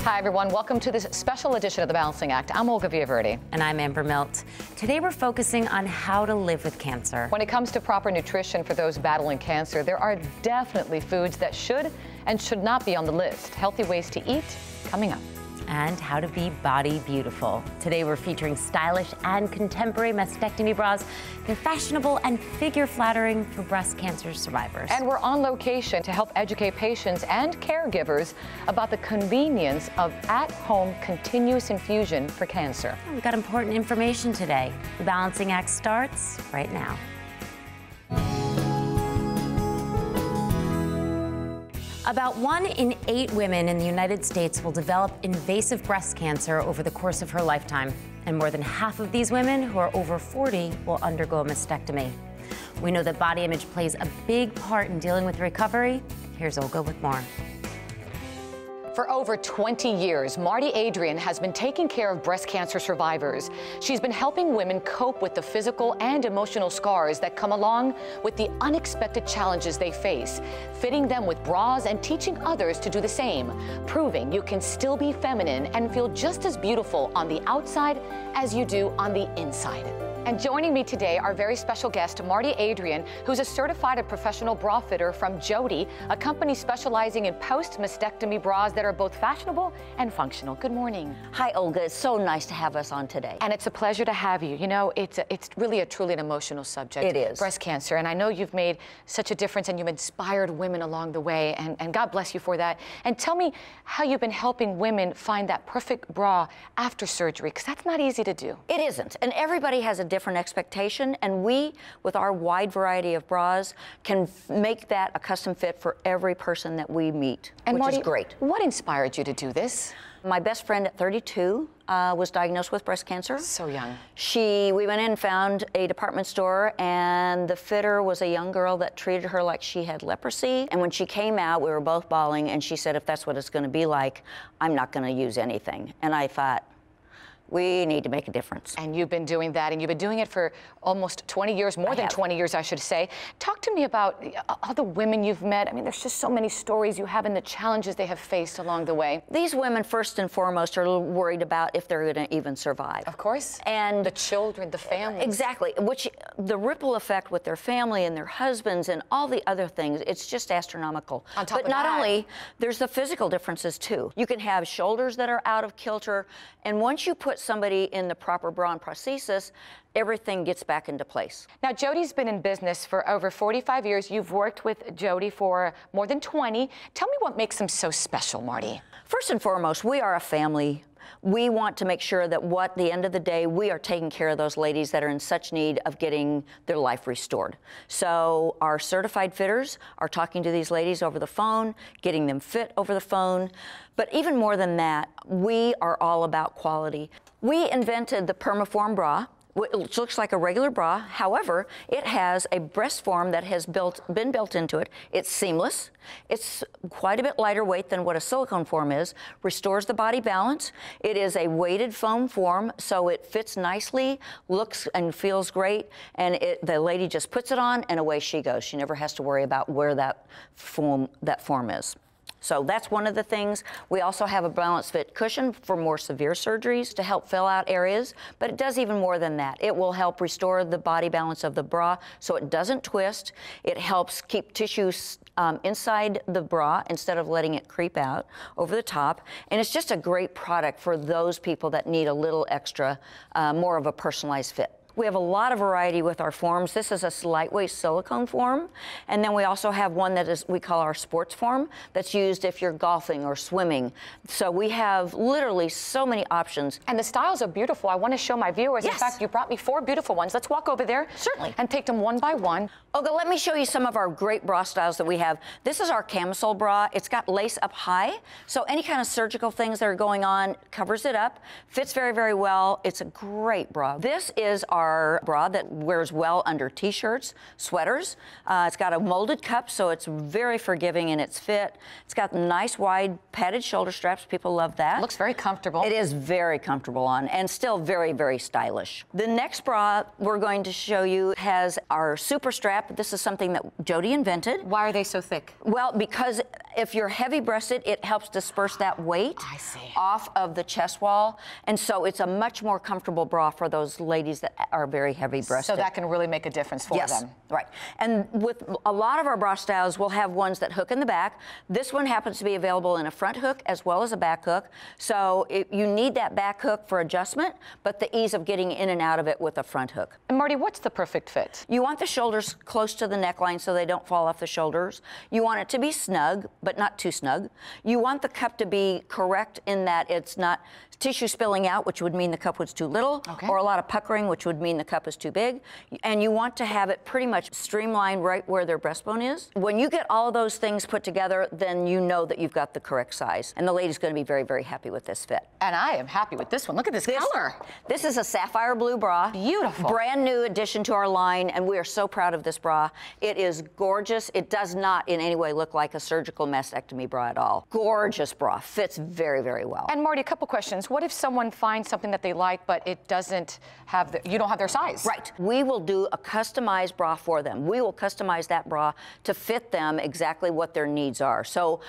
Hi, everyone. Welcome to this special edition of The Balancing Act. I'm Olga Villaverde. And I'm Amber Milt. Today we're focusing on how to live with cancer. When it comes to proper nutrition for those battling cancer, there are definitely foods that should and should not be on the list. Healthy ways to eat, coming up. And how to be body beautiful. Today we're featuring stylish and contemporary mastectomy bras. They're fashionable and figure-flattering for breast cancer survivors. And we're on location to help educate patients and caregivers about the convenience of at-home continuous infusion for cancer. We've got important information today. The Balancing Act starts right now. About 1 in 8 women in the United States will develop invasive breast cancer over the course of her lifetime. And more than half of these women who are over 40 will undergo a mastectomy. We know that body image plays a big part in dealing with recovery. Here's Olga with more. For over 20 years, Marty Adrienne has been taking care of breast cancer survivors. She's been helping women cope with the physical and emotional scars that come along with the unexpected challenges they face, fitting them with bras and teaching others to do the same, proving you can still be feminine and feel just as beautiful on the outside as you do on the inside. And joining me today, our very special guest, Marty Adrienne, who's a certified and professional bra fitter from Jody, a company specializing in post-mastectomy bras that are both fashionable and functional. Good morning. Hi, Olga. It's so nice to have us on today. And it's a pleasure to have you. You know, it's really a truly an emotional subject. It is. Breast cancer. And I know you've made such a difference and you've inspired women along the way. And God bless you for that. And tell me how you've been helping women find that perfect bra after surgery, because that's not easy to do. It isn't. And everybody has a different expectation. And we, with our wide variety of bras, can make that a custom fit for every person that we meet, And which Marty, is great. What inspired you to do this? My best friend at 32 was diagnosed with breast cancer. So young. We went in and found a department store, and the fitter was a young girl that treated her like she had leprosy. And when she came out, we were both bawling, and she said, if that's what it's going to be like, I'm not going to use anything. And I thought, we need to make a difference. And you've been doing that, and you've been doing it for almost 20 years, more than 20 years, I should say. Talk to me about all the women you've met. I mean, there's just so many stories you have and the challenges they have faced along the way. These women, first and foremost, are worried about if they're going to even survive. Of course. And the children, the families. Exactly. Which, the ripple effect with their family and their husbands and all the other things, it's just astronomical. On top but of not that, only, there's the physical differences, too. You can have shoulders that are out of kilter, and once you put somebody in the proper bra and prosthesis, everything gets back into place. Now, Jody's been in business for over 45 years. You've worked with Jody for more than 20. Tell me what makes them so special, Marty. First and foremost, we are a family. We want to make sure that at the end of the day, we are taking care of those ladies that are in such need of getting their life restored. So our certified fitters are talking to these ladies over the phone, getting them fit over the phone. But even more than that, we are all about quality. We invented the Perma-form bra, which looks like a regular bra. However, it has a breast form that has been built into it. It's seamless. It's quite a bit lighter weight than what a silicone form is, restores the body balance. It is a weighted foam form, so it fits nicely, looks and feels great, and the lady just puts it on and away she goes. She never has to worry about where that form is. So that's one of the things. We also have a balance fit cushion for more severe surgeries to help fill out areas, but it does even more than that. It will help restore the body balance of the bra so it doesn't twist. It helps keep tissues inside the bra instead of letting it creep out over the top. And it's just a great product for those people that need a little extra, more of a personalized fit. We have a lot of variety with our forms. This is a lightweight silicone form. And then we also have one that we call our sports form, that's used if you're golfing or swimming. So we have literally so many options. And the styles are beautiful. I want to show my viewers. Yes. In fact, you brought me 4 beautiful ones. Let's walk over there. Certainly. And take them one by one. Olga, let me show you some of our great bra styles that we have. This is our camisole bra. It's got lace up high, so any kind of surgical things that are going on, covers it up, fits very, very well. It's a great bra. This is our bra that wears well under t-shirts, sweaters. It's got a molded cup, so it's very forgiving in its fit. It's got nice wide padded shoulder straps. People love that. Looks very comfortable. It is very comfortable on, and still very, very stylish. The next bra we're going to show you has our super strap. This is something that Jody invented. Why are they so thick? Well, because If you're heavy-breasted, it helps disperse that weight off of the chest wall, and so it's a much more comfortable bra for those ladies that are very heavy-breasted. So that can really make a difference for them. Yes, right. And with a lot of our bra styles, we'll have ones that hook in the back. This one happens to be available in a front hook as well as a back hook. So you need that back hook for adjustment, but the ease of getting in and out of it with a front hook. And Marty, what's the perfect fit? You want the shoulders close to the neckline so they don't fall off the shoulders. You want it to be snug, but not too snug. You want the cup to be correct in that it's not tissue spilling out, which would mean the cup was too little, or a lot of puckering, which would mean the cup is too big. And you want to have it pretty much streamlined right where their breastbone is. When you get all of those things put together, then you know that you've got the correct size. And the lady's going to be very, very happy with this fit. And I am happy with this one. Look at this color. This is a sapphire blue bra. Beautiful. Brand new addition to our line, and we are so proud of this bra. It is gorgeous. It does not in any way look like a surgical mastectomy bra at all. Gorgeous bra. Fits very, very well. And Marty, a couple questions. What if someone finds something that they like, but it doesn't have, you don't have their size? Right. We will do a customized bra for them. We will customize that bra to fit them exactly what their needs are. So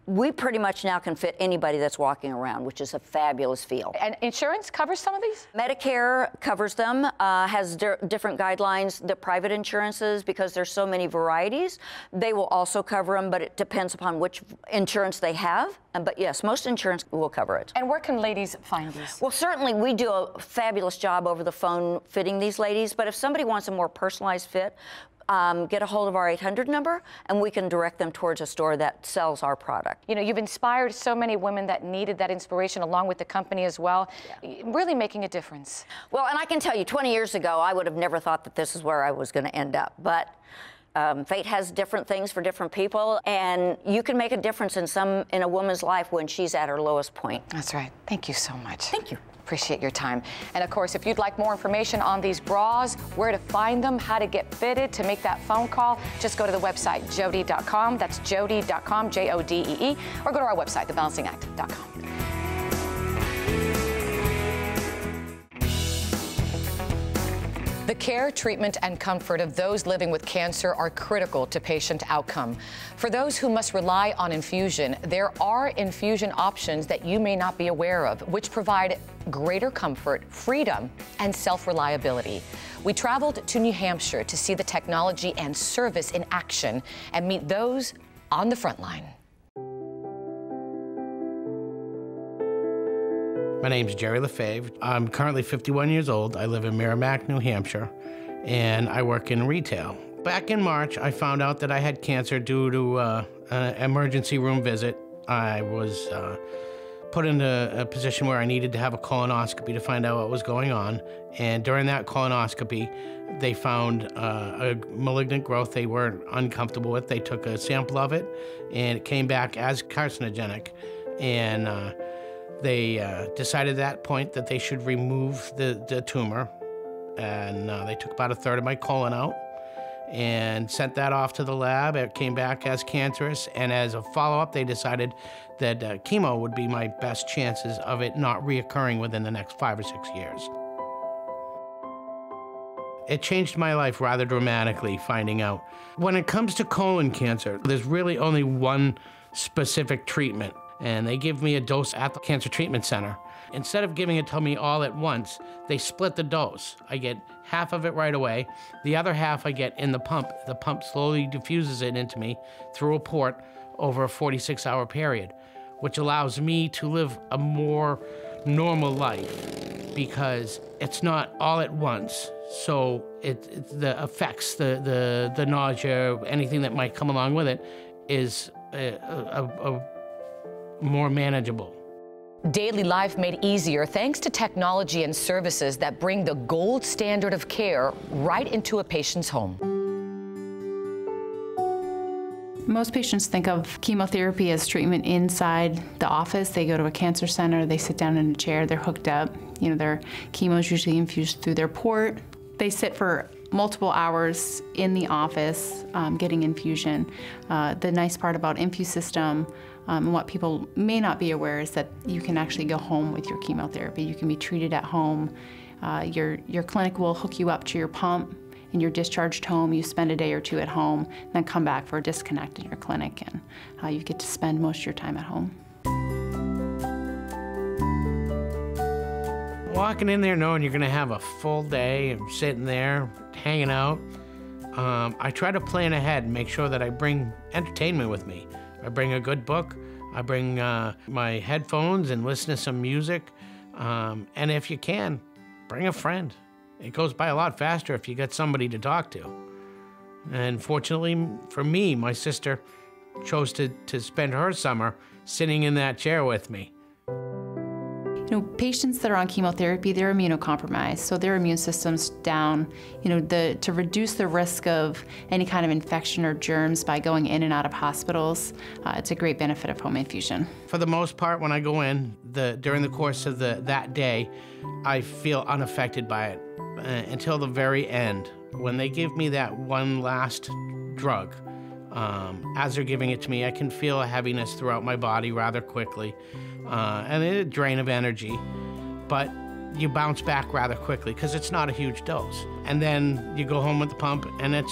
we pretty much now can fit anybody that's walking around, which is a fabulous feel. And insurance covers some of these? Medicare covers them, has different guidelines. The private insurances, because there's so many varieties, they will also cover them, but it depends upon which insurance they have. But yes, most insurance will cover it. And where can ladies find these? Well, certainly we do a fabulous job over the phone fitting these ladies, but if somebody wants a more personalized fit, get a hold of our 800 number, and we can direct them towards a store that sells our product. You know, you've inspired so many women that needed that inspiration along with the company as well, really making a difference. Well, and I can tell you, 20 years ago, I would have never thought that this is where I was going to end up, but fate has different things for different people, and you can make a difference in a woman's life when she's at her lowest point. That's right. Thank you so much. Thank you. Appreciate your time. And of course, if you'd like more information on these bras, where to find them, how to get fitted, to make that phone call, just go to the website, jodee.com. That's jodee.com, Jodee, or go to our website, thebalancingact.com. The care, treatment, and comfort of those living with cancer are critical to patient outcome. For those who must rely on infusion, there are infusion options that you may not be aware of, which provide greater comfort, freedom, and self-reliability. We traveled to New Hampshire to see the technology and service in action and meet those on the front line. My name's Gerry LaFave. I'm currently 51 years old. I live in Merrimack, New Hampshire, and I work in retail. Back in March, I found out that I had cancer due to an emergency room visit. I was put in a position where I needed to have a colonoscopy to find out what was going on. And during that colonoscopy, they found a malignant growth they were uncomfortable with. They took a sample of it, and it came back as carcinogenic. And they decided at that point that they should remove the tumor, and they took about 1/3 of my colon out and sent that off to the lab. It came back as cancerous, and as a follow-up, they decided that chemo would be my best chances of it not reoccurring within the next 5 or 6 years. It changed my life rather dramatically, finding out. When it comes to colon cancer, there's really only one specific treatment. And they give me a dose at the cancer treatment center. Instead of giving it to me all at once, they split the dose. I get half of it right away. The other half I get in the pump. The pump slowly diffuses it into me through a port over a 46-hour period, which allows me to live a more normal life because it's not all at once. So the effects, the nausea, anything that might come along with it is more manageable. Daily life made easier thanks to technology and services that bring the gold standard of care right into a patient's home. Most patients think of chemotherapy as treatment inside the office. They go to a cancer center, they sit down in a chair, they're hooked up. You know, their chemo is usually infused through their port. They sit for multiple hours in the office getting infusion. The nice part about InfuSystem and what people may not be aware is that you can actually go home with your chemotherapy. You can be treated at home. Your clinic will hook you up to your pump, and you're discharged home, you spend a day or two at home, then come back for a disconnect in your clinic, and you get to spend most of your time at home. Walking in there knowing you're gonna have a full day of sitting there, hanging out, I try to plan ahead and make sure that I bring entertainment with me. I bring a good book, I bring my headphones and listen to some music, and if you can, bring a friend. It goes by a lot faster if you got somebody to talk to. And fortunately for me, my sister chose to spend her summer sitting in that chair with me. You know, patients that are on chemotherapy, they're immunocompromised, so their immune system's down. You know, to reduce the risk of any kind of infection or germs by going in and out of hospitals, it's a great benefit of home infusion. For the most part, when I go in, during the course of that day, I feel unaffected by it until the very end, when they give me that one last drug. As they're giving it to me, I can feel a heaviness throughout my body rather quickly. And a drain of energy, but you bounce back rather quickly because it's not a huge dose. And then you go home with the pump, and it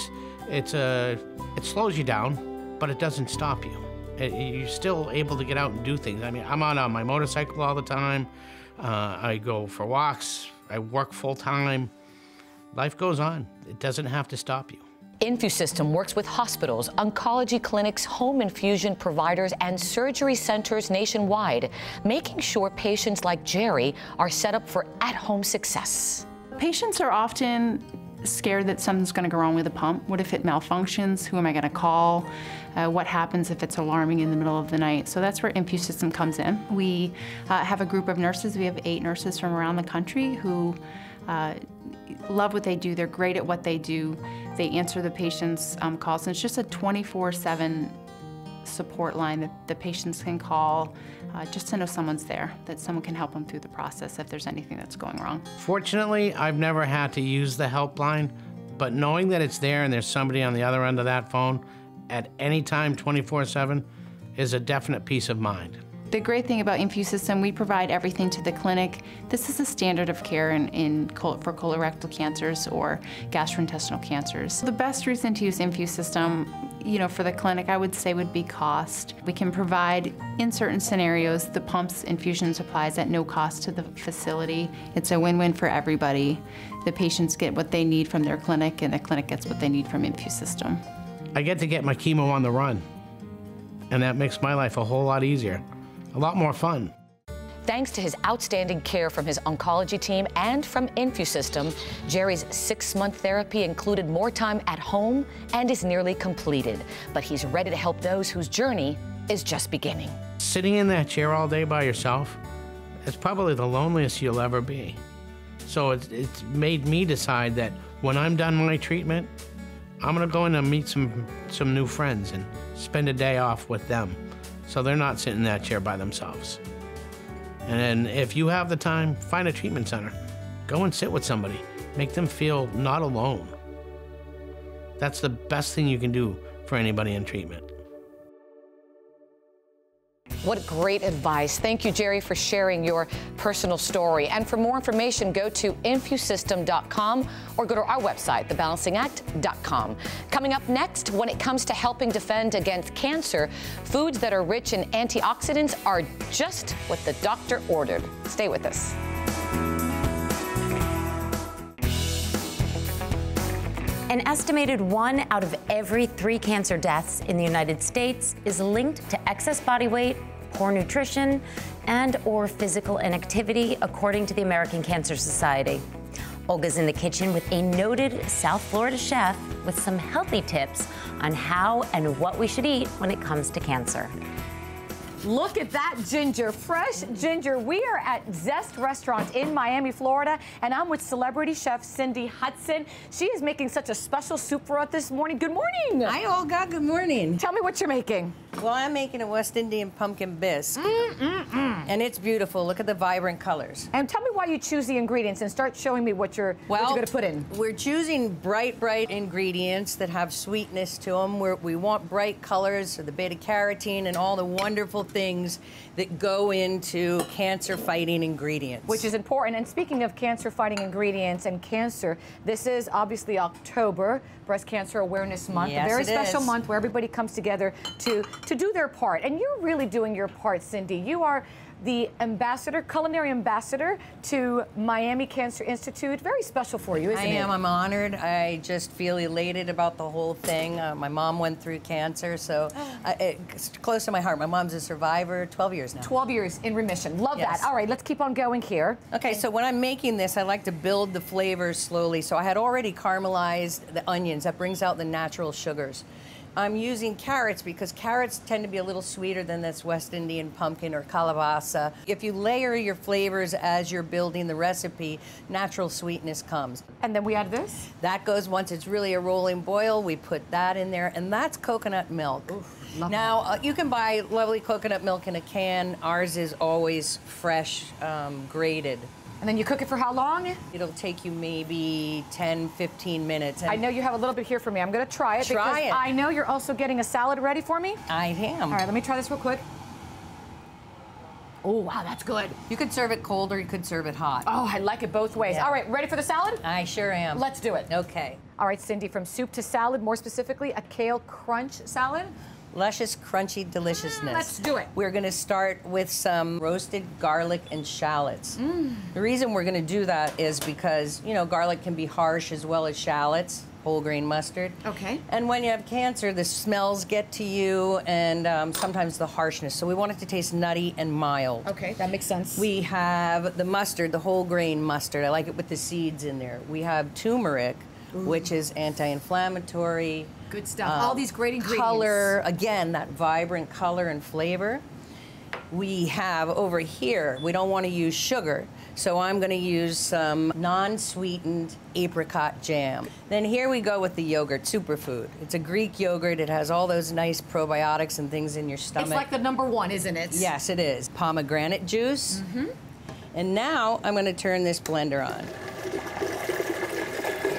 slows you down, but it doesn't stop you. You're still able to get out and do things. I mean, I'm on my motorcycle all the time. I go for walks. I work full time. Life goes on. It doesn't have to stop you. InfuSystem works with hospitals, oncology clinics, home infusion providers, and surgery centers nationwide, making sure patients like Gerry are set up for at-home success. Patients are often scared that something's going to go wrong with the pump. What if it malfunctions? Who am I going to call? What happens if it's alarming in the middle of the night? So that's where InfuSystem comes in. We have a group of nurses. We have 8 nurses from around the country who love what they do. They're great at what they do. They answer the patient's calls, and it's just a 24/7 support line that the patients can call just to know someone's there, that someone can help them through the process if there's anything that's going wrong. Fortunately, I've never had to use the helpline, but knowing that it's there and there's somebody on the other end of that phone at any time 24/7 is a definite peace of mind. The great thing about InfuSystem, we provide everything to the clinic. This is a standard of care for colorectal cancers or gastrointestinal cancers. The best reason to use InfuSystem, you know, for the clinic, I would say would be cost. We can provide, in certain scenarios, the pumps, infusion supplies at no cost to the facility. It's a win-win for everybody. The patients get what they need from their clinic, and the clinic gets what they need from InfuSystem. I get to get my chemo on the run, and that makes my life a whole lot easier. A lot more fun. Thanks to his outstanding care from his oncology team and from InfuSystem, Gerry's 6-month therapy included more time at home and is nearly completed. But he's ready to help those whose journey is just beginning. Sitting in that chair all day by yourself is probably the loneliest you'll ever be. So it's made me decide that when I'm done my treatment, I'm gonna go in and meet some new friends and spend a day off with them, so they're not sitting in that chair by themselves. And then if you have the time, find a treatment center. Go and sit with somebody. Make them feel not alone. That's the best thing you can do for anybody in treatment. What great advice. Thank you, Gerry, for sharing your personal story. And for more information, go to infusystem.com or go to our website, thebalancingact.com. Coming up next, when it comes to helping defend against cancer, foods that are rich in antioxidants are just what the doctor ordered. Stay with us. An estimated 1 out of every 3 cancer deaths in the United States is linked to excess body weight, poor nutrition, and/or physical inactivity, according to the American Cancer Society. Olga's in the kitchen with a noted South Florida chef with some healthy tips on how and what we should eat when it comes to cancer. Look at that ginger, fresh ginger. We are at Zest Restaurant in Miami, Florida, and I'm with celebrity chef Cindy Hudson. She is making such a special soup for us this morning. Good morning. Hi, Olga. Good morning. Tell me what you're making. Well, I'm making a West Indian pumpkin bisque. And it's beautiful. Look at the vibrant colors. And tell me why you choose the ingredients and start showing me what you're going to put in. We're choosing bright ingredients that have sweetness to them. We want bright colors, so the beta-carotene and all the wonderful things that go into cancer-fighting ingredients. Which is important. And speaking of cancer-fighting ingredients and cancer, this is obviously October, Breast Cancer Awareness Month, yes, a very special is. month where everybody comes together to do their part. And you're really doing your part, Cindy. You are the ambassador, culinary ambassador to Miami Cancer Institute. Very special for you, isn't it? I am. I'm honored. I just feel elated about the whole thing. My mom went through cancer, so it's close to my heart. My mom's a survivor, 12 years now. 12 years in remission. Love Yes. that. All right, let's keep on going here. Okay, so when I'm making this, I like to build the flavors slowly. So I had already caramelized the onions. That brings out the natural sugars. I'm using carrots because carrots tend to be a little sweeter than this West Indian pumpkin or calabaza. If you layer your flavors as you're building the recipe, natural sweetness comes. And then we add this? That goes, once it's really a rolling boil, we put that in there, and that's coconut milk. Oof, now, you can buy lovely coconut milk in a can. Ours is always fresh, grated. And then you cook it for how long? It'll take you maybe 10, 15 minutes. I know you have a little bit here for me. I'm going to try it because I know you're also getting a salad ready for me. I am. All right, let me try this real quick. Oh, wow, that's good. You could serve it cold or you could serve it hot. Oh, I like it both ways. Yeah. All right, ready for the salad? I sure am. Let's do it. Okay. All right, Cindy, from soup to salad, more specifically, a kale crunch salad. Luscious, crunchy deliciousness. Let's do it. We're going to start with some roasted garlic and shallots. The reason we're going to do that is because, you know, garlic can be harsh as well as shallots, whole grain mustard. Okay. And when you have cancer, the smells get to you and sometimes the harshness. So we want it to taste nutty and mild. Okay, that makes sense. We have the mustard, the whole grain mustard. I like it with the seeds in there. We have turmeric, which is anti-inflammatory. Good stuff. All these great ingredients. Color, again, that vibrant color and flavor. We have over here, we don't want to use sugar, so I'm going to use some non-sweetened apricot jam. Then here we go with the yogurt, superfood. It's a Greek yogurt. It has all those nice probiotics and things in your stomach. It's like the #1, isn't it? Yes, it is. Pomegranate juice. And now I'm going to turn this blender on.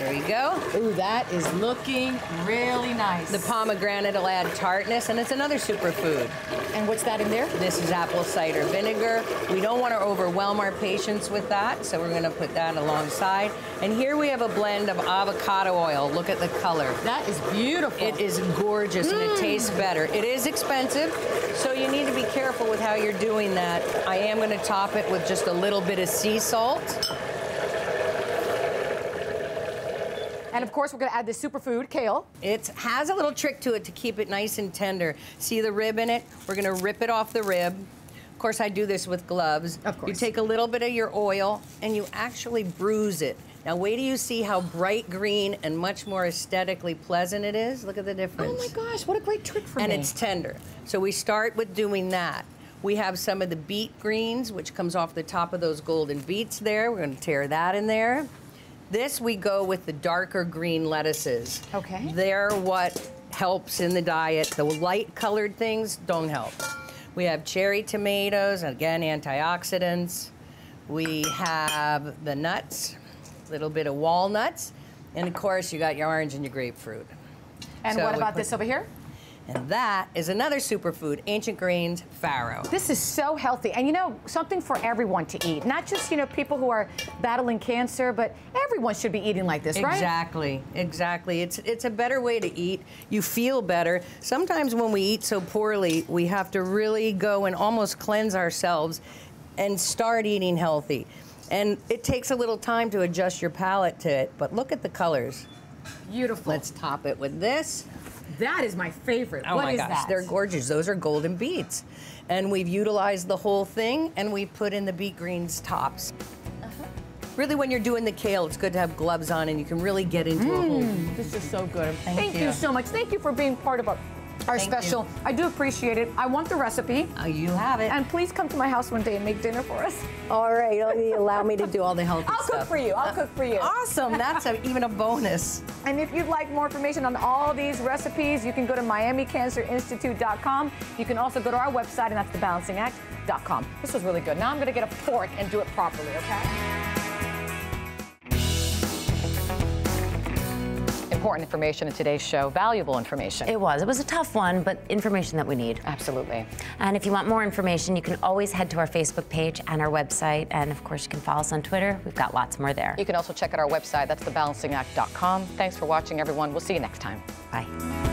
There we go. Ooh, that is looking really nice. The pomegranate will add tartness, and it's another superfood. And what's that in there? This is apple cider vinegar. We don't want to overwhelm our patients with that, so we're going to put that alongside. And here we have a blend of avocado oil. Look at the color. That is beautiful. It is gorgeous, and it tastes better. It is expensive, so you need to be careful with how you're doing that. I am going to top it with just a little bit of sea salt. And of course, we're going to add the superfood, kale. It has a little trick to it to keep it nice and tender. See the rib in it? We're going to rip it off the rib. Of course, I do this with gloves. Of course. You take a little bit of your oil and you actually bruise it. Now, wait till you see how bright green and much more aesthetically pleasant it is. Look at the difference. Oh my gosh, what a great trick for me. And it's tender. So we start with doing that. We have some of the beet greens, which comes off the top of those golden beets there. We're going to tear that in there. This, we go with the darker green lettuces. Okay. They're what helps in the diet. The light-colored things don't help. We have cherry tomatoes, again, antioxidants. We have the nuts, a little bit of walnuts. And, of course, you got your orange and your grapefruit. And So what we about put- this over here? And that is another superfood, ancient grains, farro. This is so healthy. And you know, something for everyone to eat. Not just, you know, people who are battling cancer, but everyone should be eating like this, right? Exactly, exactly. It's a better way to eat. You feel better. Sometimes when we eat so poorly, we have to really go and almost cleanse ourselves and start eating healthy. And it takes a little time to adjust your palate to it, but look at the colors. Beautiful. Let's top it with this. That is my favorite. Oh What my is gosh, that? they're gorgeous. Those are golden beets. And we've utilized the whole thing, and we put in the beet greens tops. Really, when you're doing the kale, it's good to have gloves on, and you can really get into a whole. This is so good. Thank you you. so much. Thank you for being part of our Thank special. you. I do appreciate it. I want the recipe. You have it. And please come to my house one day and make dinner for us. All right, you allow me to do all the healthy I'll stuff. cook for you. I'll cook for you. Awesome. That's even a bonus. And if you'd like more information on all these recipes, you can go to MiamiCancerInstitute.com. You can also go to our website, and that's thebalancingact.com. This was really good. Now I'm going to get a fork and do it properly, okay? Important information in today's show, valuable information. It was a tough one, but information that we need. Absolutely. And if you want more information, you can always head to our Facebook page and our website. And of course, you can follow us on Twitter. We've got lots more there. You can also check out our website. That's thebalancingact.com. Thanks for watching, everyone. We'll see you next time. Bye.